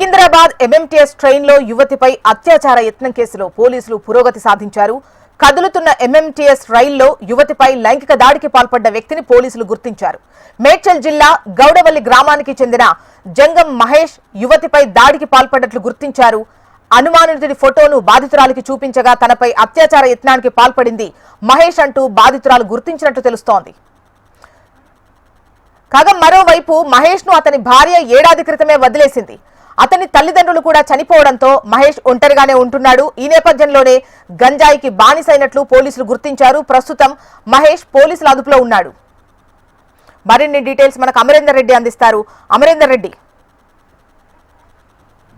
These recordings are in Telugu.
సికింద్రాబాద్ ఎంఎంటీఎస్ ట్రైన్ లో యువతిపై అత్యాచార యత్నం కేసులో పోలీసులు పురోగతి సాధించారు. కదులుతున్న ఎంఎంటీఎస్ రైల్లో యువతిపై లైంగిక దాడికి పాల్పడ్డ వ్యక్తిని పోలీసులు గుర్తించారు. మేడ్చల్ జిల్లా గౌడవల్లి గ్రామానికి చెందిన జంగం మహేష్ యువతిపై దాడికి పాల్పడ్డట్లు గుర్తించారు. అనుమానితుడి ఫోటోను బాధితురాలికి చూపించగా తనపై అత్యాచార యత్నానికి పాల్పడింది మహేష్ అంటూ బాధితురాలు గుర్తించినట్లు తెలుస్తోంది. కాగా మరోవైపు మహేష్ ను అతని భార్య ఏడాది క్రితమే వదిలేసింది. అతని తల్లిదండ్రులు కూడా చనిపోవడంతో మహేష్ ఒంటరిగానే ఉంటున్నాడు. ఈ నేపథ్యంలోనే గంజాయికి బానిసైనట్లు పోలీసులు గుర్తించారు. ప్రస్తుతం మహేష్ పోలీసుల అదుపులో ఉన్నాడు. మరిన్ని డీటెయిల్స్ మనకు అమరేందర్ రెడ్డి అందిస్తారు. అమరేందర్ రెడ్డి,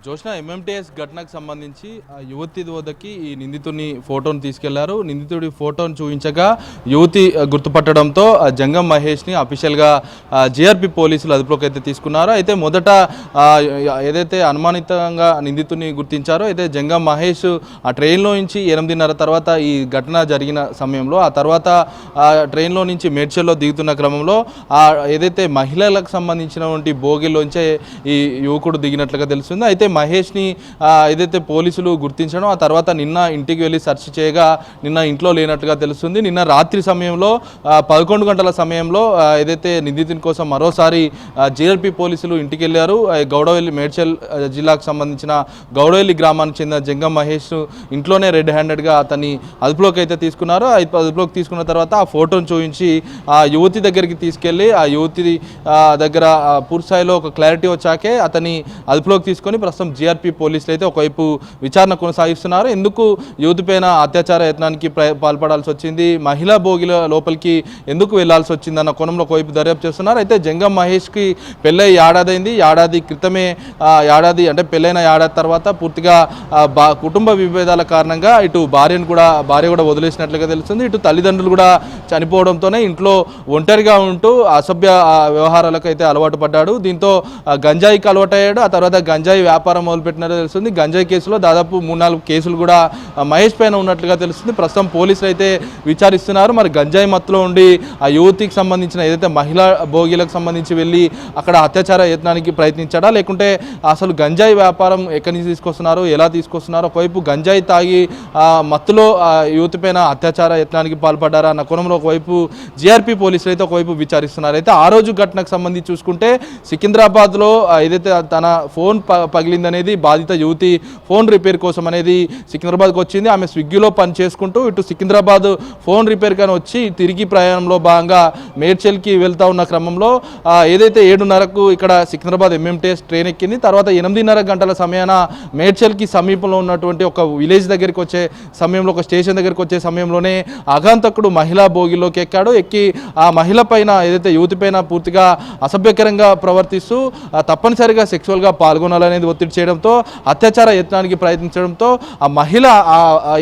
జోష్న, ఎంఎంటీఎస్ ఘటనకు సంబంధించి యువతి వద్దకి ఈ నిందితుని ఫోటోను తీసుకెళ్లారు. నిందితుడి ఫోటోను చూపించగా యువతి గుర్తుపట్టడంతో జంగం మహేష్ని అఫీషియల్గా జీఆర్పీ పోలీసులు అదుపులోకి అయితే తీసుకున్నారు. అయితే మొదట ఏదైతే అనుమానితంగా నిందితుని గుర్తించారో అయితే జంగం మహేష్ ఆ ట్రైన్లో నుంచి 8:30 తర్వాత ఈ ఘటన జరిగిన సమయంలో ఆ తర్వాత ట్రైన్లో నుంచి మేడ్చల్లో దిగుతున్న క్రమంలో ఏదైతే మహిళలకు సంబంధించినటువంటి బోగిలోంచే ఈ యువకుడు దిగినట్లుగా తెలుస్తుంది. అయితే మహేష్ని ఏదైతే పోలీసులు గుర్తించడం ఆ తర్వాత నిన్న ఇంటికి వెళ్ళి సెర్చ్ చేయగా నిన్న ఇంట్లో లేనట్టుగా తెలుస్తుంది. నిన్న రాత్రి సమయంలో 11 గంటల సమయంలో ఏదైతే నిందితుని కోసం మరోసారి జీఆర్పీ పోలీసులు ఇంటికి వెళ్ళారు. గౌడవల్లి మేడ్చల్ జిల్లాకు సంబంధించిన గౌడవల్లి గ్రామానికి చెందిన జంగం మహేష్ ఇంట్లోనే రెడ్ హ్యాండెడ్గా అతన్ని అదుపులోకి అయితే తీసుకున్నారు. అదుపులోకి తీసుకున్న తర్వాత ఆ ఫోటోను చూపించి ఆ యువతి దగ్గరికి తీసుకెళ్ళి ఆ యువతి దగ్గర పూర్తిస్థాయిలో ఒక క్లారిటీ వచ్చాకే అతన్ని అదుపులోకి తీసుకొని ప్రస్తుతం జీఆర్పీ పోలీసులు అయితే ఒకవైపు విచారణ కొనసాగిస్తున్నారు. ఎందుకు యువతి పైన అత్యాచార యత్నానికి పాల్పడాల్సి వచ్చింది, మహిళా భోగిల లోపలికి ఎందుకు వెళ్లాల్సి వచ్చింది అన్న కోణంలో ఒకవైపు దర్యాప్తు చేస్తున్నారు. అయితే జంగం మహేష్కి పెళ్ళై ఏడాది క్రితమే ఏడాది అంటే పెళ్ళైన ఏడాది తర్వాత పూర్తిగా కుటుంబ విభేదాల కారణంగా ఇటు భార్య కూడా వదిలేసినట్లుగా తెలుస్తుంది. ఇటు తల్లిదండ్రులు కూడా చనిపోవడంతోనే ఇంట్లో ఒంటరిగా ఉంటూ అసభ్య వ్యవహారాలకు అయితే అలవాటు పడ్డాడు. దీంతో గంజాయికి అలవాటయ్యాడు. ఆ తర్వాత గంజాయి వ్యాపారం మొదలుపెట్టినట్టు తెలుస్తుంది. గంజాయి కేసులో దాదాపు 3-4 కేసులు కూడా మహేష్ పైన ఉన్నట్లుగా తెలుస్తుంది. ప్రస్తుతం పోలీసులు అయితే విచారిస్తున్నారు. మరి గంజాయి మత్తులో ఉండి ఆ యువతికి సంబంధించిన ఏదైతే మహిళా భోగిలకు సంబంధించి వెళ్ళి అక్కడ అత్యాచార యత్నానికి ప్రయత్నించాడా, లేకుంటే అసలు గంజాయి వ్యాపారం ఎక్కడి నుంచి తీసుకొస్తున్నారు, ఎలా తీసుకొస్తున్నారు, ఒకవైపు గంజాయి తాగి మత్తులో యువతి పైన అత్యాచార యత్నానికి పాల్పడ్డారా అన్న కోణంలో ఒకవైపు జీఆర్పీ పోలీసులు అయితే ఒకవైపు విచారిస్తున్నారు. అయితే ఆ రోజు ఘటనకు సంబంధించి చూసుకుంటే సికింద్రాబాద్లో ఏదైతే తన ఫోన్ పగిలిందనేది బాధిత యువతి ఫోన్ రిపేర్ కోసం అనేది సికింద్రాబాద్కి వచ్చింది. ఆమె స్విగ్గీలో పని చేసుకుంటూ ఇటు సికింద్రాబాద్ ఫోన్ రిపేర్ కానీ వచ్చి తిరిగి ప్రయాణంలో భాగంగా మేడ్చల్కి వెళ్తూ ఉన్న క్రమంలో ఏదైతే 7:30కు ఇక్కడ సికింద్రాబాద్ ఎంఎంటీఎస్ ట్రైన్ ఎక్కింది. తర్వాత 8:30 గంటల సమయాన మేడ్చల్కి సమీపంలో ఉన్నటువంటి ఒక విలేజ్ దగ్గరికి వచ్చే సమయంలో, ఒక స్టేషన్ దగ్గరికి వచ్చే సమయంలోనే ఆగంతకుడు మహిళా భోగిలోకి ఎక్కాడు. ఎక్కి ఆ మహిళ పైన ఏదైతే యువతి పైన పూర్తిగా అసభ్యకరంగా ప్రవర్తిస్తూ తప్పనిసరిగా సెక్సువల్గా పాల్గొనాలనేది ఒత్తిడి చేయడంతో అత్యాచార యత్నానికి ప్రయత్నించడంతో ఆ మహిళ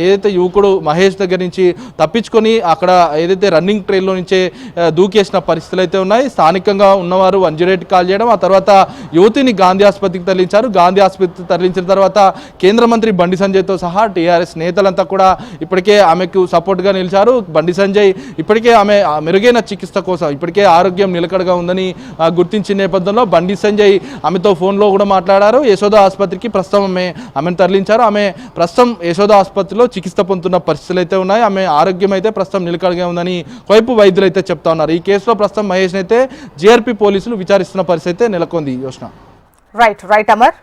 ఏదైతే యువకుడు మహేష్ దగ్గర నుంచి తప్పించుకొని అక్కడ ఏదైతే రన్నింగ్ ట్రైన్లో నుంచే దూకేసిన పరిస్థితులు అయితే ఉన్నాయి. స్థానికంగా ఉన్నవారు 108 కాల్ చేయడం, ఆ తర్వాత యువతిని గాంధీ ఆసుపత్రికి తరలించారు. గాంధీ ఆసుపత్రికి తరలించిన తర్వాత కేంద్ర మంత్రి బండి సంజయ్తో సహా టీఆర్ఎస్ నేతలంతా కూడా ఇప్పటికే ఆమెకు సపోర్ట్గా నిలిచారు. బండి సంజయ్ ఇప్పటికే ఆమె మెరుగైన చికిత్స కోసం ఇప్పటికే ఆరోగ్యం నిలకడగా ఉందని గుర్తించిన నేపథ్యంలో బండి సంజయ్ ఆమెతో ఫోన్లో కూడా మాట్లాడారు. యశోద ఆసుపత్రికి ప్రస్తుతం ఆమెను తరలించారు. ఆమె ప్రస్తుతం యశోద ఆసుపత్రిలో చికిత్స పొందుతున్న పరిస్థితులు అయితే ఉన్నాయి. ఆమె ఆరోగ్యం అయితే ప్రస్తుతం నిలకడగా ఉందని వైపు వైద్యులు అయితే చెప్తా ఉన్నారు. ఈ కేసులో ప్రస్తుతం మహేష్ అయితే జీఆర్పీ పోలీసులు విచారిస్తున్న పరిస్థితి అయితే నెలకొంది. యోష్ణ, రైట్ అమర్.